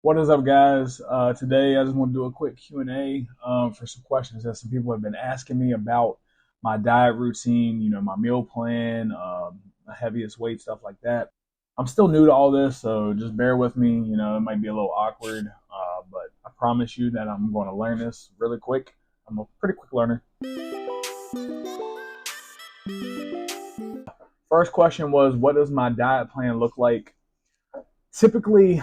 What is up, guys? Today, I just want to do a quick Q&A for some questions that some people have been asking me about my diet routine, my meal plan, my heaviest weight, stuff like that. I'm still new to all this, so just bear with me. It might be a little awkward, but I promise you that I'm going to learn this really quick. I'm a pretty quick learner. First question was, what does my diet plan look like? Typically,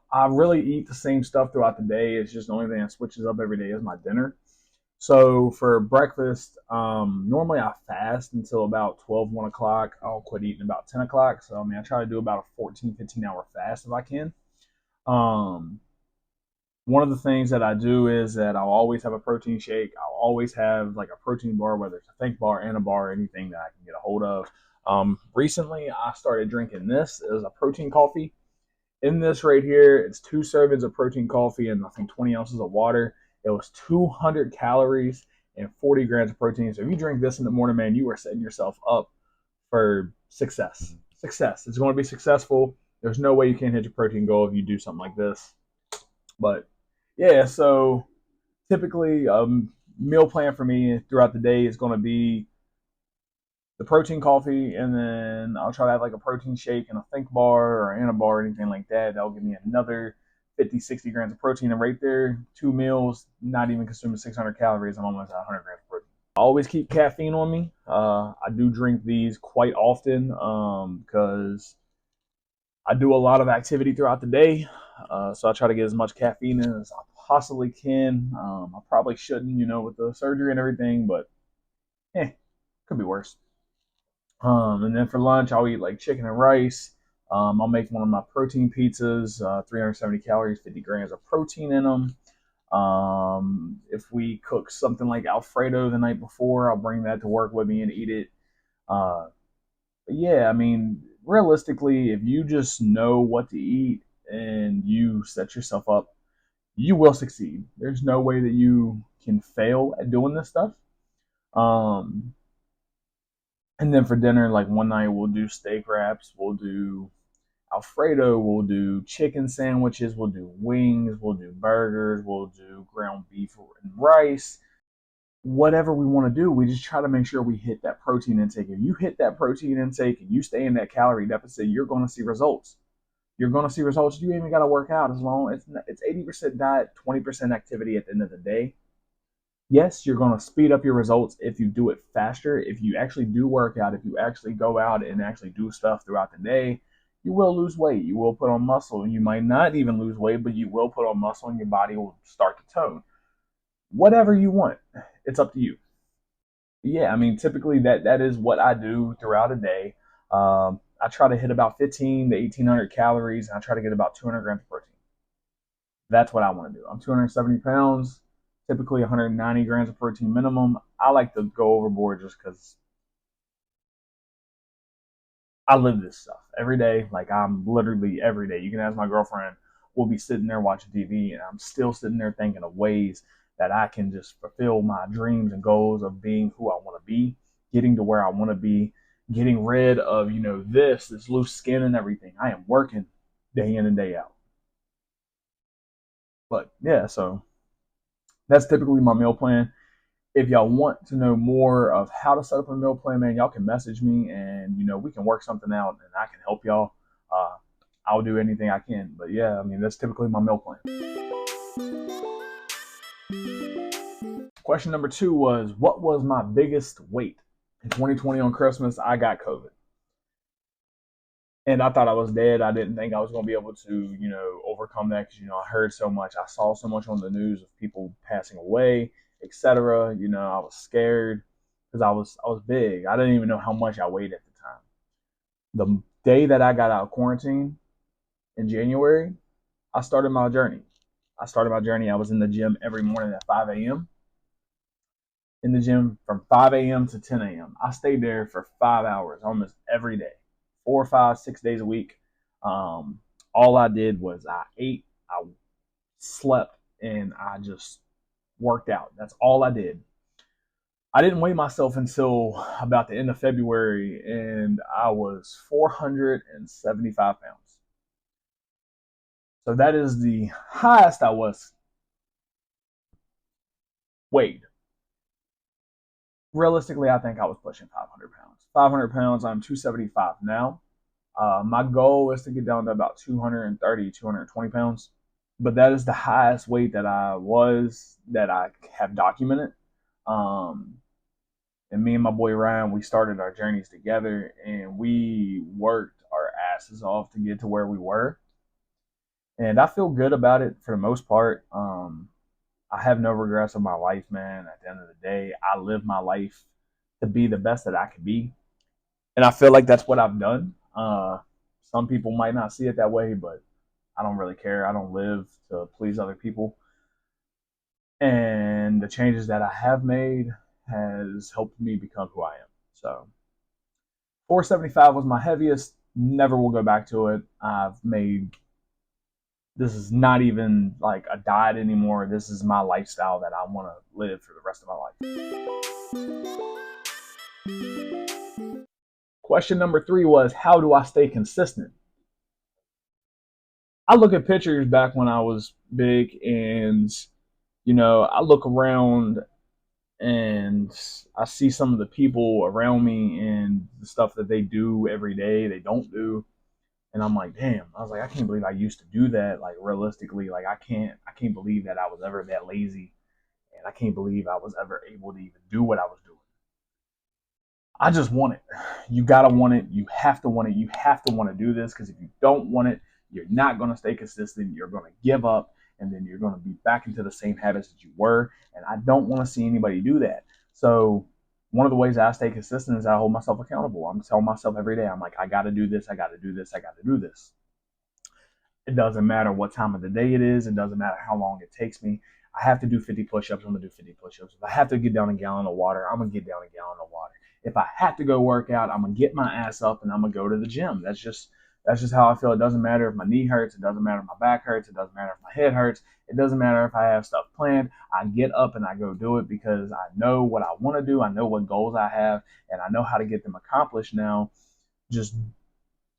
I really eat the same stuff throughout the day. It's just the only thing that switches up every day is my dinner. So for breakfast, normally I fast until about 12, 1 o'clock. I'll quit eating about 10 o'clock. So, I try to do about a 14, 15-hour fast if I can. Um, One of the things that I do is that I'll always have a protein shake. I'll always have like a protein bar, whether it's a Think bar, and a bar, anything that I can get a hold of. Recently, I started drinking this as a protein coffee. In this right here, it's 2 servings of protein coffee and I think 20 ounces of water. It was 200 calories and 40 grams of protein. So if you drink this in the morning, man, you are setting yourself up for success. Success. It's going to be successful. There's no way you can't hit your protein goal if you do something like this. But yeah, so typically, meal plan for me throughout the day is going to be the protein coffee, and then I'll try to have like a protein shake and a Think bar or Anabar or anything like that. That'll give me another 50, 60 grams of protein. And right there, 2 meals, not even consuming 600 calories. I'm almost at 100 grams of protein. I always keep caffeine on me. I do drink these quite often because I do a lot of activity throughout the day. So I try to get as much caffeine in as I possibly can. I probably shouldn't, with the surgery and everything, but could be worse. And then for lunch, I'll eat like chicken and rice. I'll make one of my protein pizzas, 370 calories, 50 grams of protein in them. If we cook something like Alfredo the night before, I'll bring that to work with me and eat it. Uh, but yeah, realistically, if you just know what to eat and you set yourself up, you will succeed. There's no way that you can fail at doing this stuff. Um, and then for dinner, like one night we'll do steak wraps, we'll do Alfredo, we'll do chicken sandwiches, we'll do wings, we'll do burgers, we'll do ground beef and rice. Whatever we want to do, we just try to make sure we hit that protein intake. If you hit that protein intake and you stay in that calorie deficit, you're going to see results. You're going to see results. You ain't even got to work out as long. It's 80% diet, 20% activity at the end of the day. Yes, you're going to speed up your results if you do it faster. If you actually do work out, if you actually go out and actually do stuff throughout the day, you will lose weight. You will put on muscle. You might not even lose weight, but you will put on muscle and your body will start to tone. Whatever you want, it's up to you. Yeah, typically that is what I do throughout a day. I try to hit about 15 to 1800 calories, and I try to get about 200 grams of protein. That's what I want to do. I'm 270 pounds, typically 190 grams of protein minimum. I like to go overboard just because I live this stuff every day. Like, I'm literally every day. You can ask my girlfriend. We'll be sitting there watching TV, and I'm still sitting there thinking of ways that I can just fulfill my dreams and goals of being who I want to be, getting to where I want to be, getting rid of, this loose skin and everything. I am working day in and day out. But yeah, so that's typically my meal plan. If y'all want to know more of how to set up a meal plan, man, y'all can message me and we can work something out and I can help y'all. I'll do anything I can. But yeah, that's typically my meal plan. Question number 2 was, what was my biggest weight? In 2020 on Christmas, I got COVID. And I thought I was dead. I didn't think I was going to be able to, overcome that because, I heard so much. I saw so much on the news of people passing away, etc. I was scared because I was big. I didn't even know how much I weighed at the time. The day that I got out of quarantine in January, I started my journey. I was in the gym every morning at 5 a.m. In the gym from 5 a.m. to 10 a.m. I stayed there for 5 hours almost every day, 4, 5, 6 days a week. All I did was I ate, I slept, and I just worked out. That's all I did. I didn't weigh myself until about the end of February, and I was 475 pounds. So that is the highest I was weighed. Realistically, I think I was pushing 500 pounds. 500 pounds, I'm 275 now. My goal is to get down to about 230, 220 pounds. But that is the highest weight that I have documented. Um, and me and my boy Ryan, we started our journeys together and we worked our asses off to get to where we were. And I feel good about it for the most part. I have no regrets of my life, man. At the end of the day, I live my life to be the best that I could be. And I feel like that's what I've done. Some people might not see it that way, but I don't really care. I don't live to please other people. And the changes that I have made has helped me become who I am. So 475 was my heaviest. Never will go back to it. I've made this is not even like a diet anymore. This is my lifestyle that I want to live for the rest of my life. Question number 3 was, how do I stay consistent? I look at pictures back when I was big, and I look around and I see some of the people around me and the stuff that they do every day, they don't do. And I'm like, damn, I was like, I can't believe I used to do that. Like realistically, like I can't believe that I was ever that lazy. And I can't believe I was ever able to even do what I was doing. I just want it. You gotta want it. You have to want it. You have to want to do this, because if you don't want it, you're not gonna stay consistent. You're gonna give up, and then you're gonna be back into the same habits that you were. And I don't want to see anybody do that. So one of the ways I stay consistent is I hold myself accountable. I'm telling myself every day, I'm like, I gotta do this. I gotta do this. I gotta do this. It doesn't matter what time of the day it is. It doesn't matter how long it takes me. I have to do 50 push-ups. I'm gonna do 50 push-ups. If I have to get down a gallon of water, I'm gonna get down a gallon of water. If I have to go work out, I'm gonna get my ass up and I'm gonna go to the gym. That's just how I feel. It doesn't matter if my knee hurts. It doesn't matter if my back hurts. It doesn't matter if my head hurts. It doesn't matter if I have stuff planned. I get up and I go do it because I know what I want to do. I know what goals I have, and I know how to get them accomplished now. Just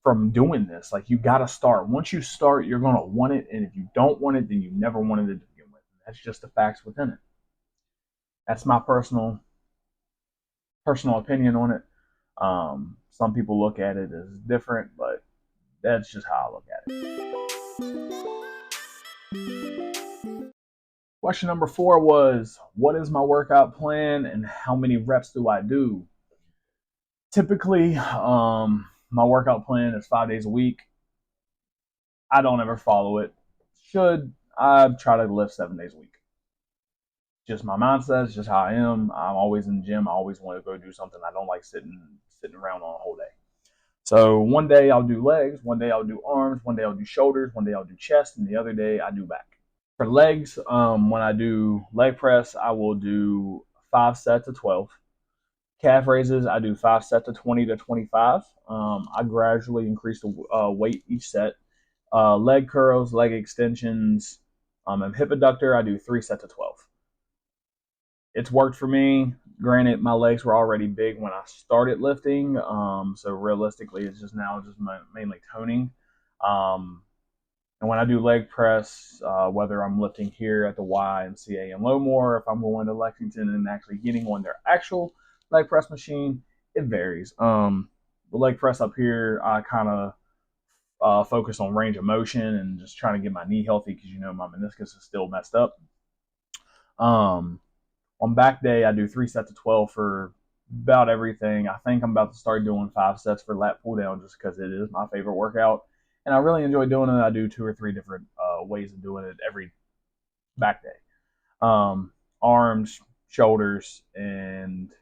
from doing this. Like, you got to start. Once you start, you're going to want it. And if you don't want it, then you never wanted it to begin with. That's just the facts within it. That's my personal opinion on it. Some people look at it as different, but that's just how I look at it. Question number 4 was, what is my workout plan and how many reps do I do? Typically, my workout plan is 5 days a week. I don't ever follow it. Should I try to lift 7 days a week? Just my mindset. It's just how I am. I'm always in the gym. I always want to go do something. I don't like sitting around on a whole day. So one day I'll do legs, one day I'll do arms, one day I'll do shoulders, one day I'll do chest, and the other day I do back. For legs, when I do leg press, I will do 5 sets of 12. Calf raises, I do 5 sets of 20 to 25. I gradually increase the weight each set. Leg curls, leg extensions, and hip abductor, I do 3 sets of 12. It's worked for me. Granted, my legs were already big when I started lifting, so realistically, it's just mainly toning. And when I do leg press, whether I'm lifting here at the YMCA in Lowmore, if I'm going to Lexington and actually getting on their actual leg press machine, it varies. The leg press up here, I kind of focus on range of motion and just trying to get my knee healthy because my meniscus is still messed up. On back day, I do 3 sets of 12 for about everything. I think I'm about to start doing 5 sets for lat pull down just because it is my favorite workout. And I really enjoy doing it. I do 2 or 3 different ways of doing it every back day. Arms, shoulders, and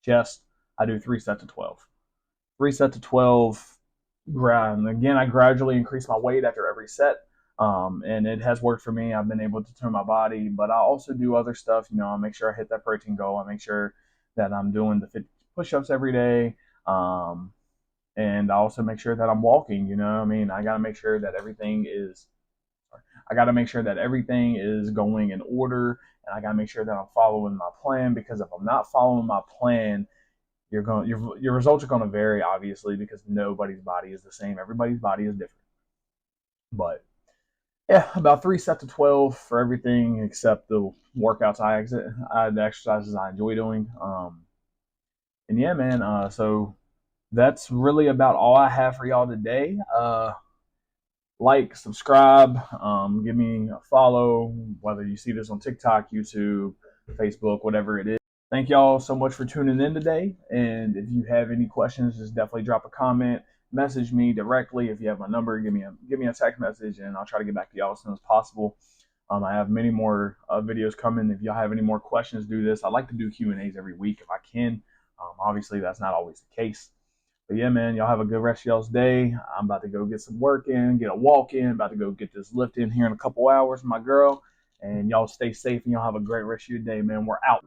chest, I do 3 sets of 12. 3 sets of 12. And again, I gradually increase my weight after every set. And it has worked for me. I've been able to tone my body, but I also do other stuff. I make sure I hit that protein goal. I make sure that I'm doing the 50 push-ups every day. And I also make sure that I'm walking. I got to make sure that everything is going in order, and I got to make sure that I'm following my plan, because if I'm not following my plan, your results are going to vary, obviously, because nobody's body is the same. Everybody's body is different. But yeah, about 3 sets of 12 for everything except the workouts the exercises I enjoy doing. And yeah, man. So that's really about all I have for y'all today. Like, subscribe, give me a follow, whether you see this on TikTok, YouTube, Facebook, whatever it is. Thank y'all so much for tuning in today. And if you have any questions, just definitely drop a comment, message me directly. If you have my number, give me a text message, and I'll try to get back to y'all as soon as possible. I have many more videos coming. If y'all have any more questions, do this. I like to do Q&As every week if I can. Obviously, that's not always the case. But yeah, man, y'all have a good rest of y'all's day. I'm about to go get some work in, get a walk in, about to go get this lift in here in a couple hours, my girl. And y'all stay safe and y'all have a great rest of your day, man. We're out.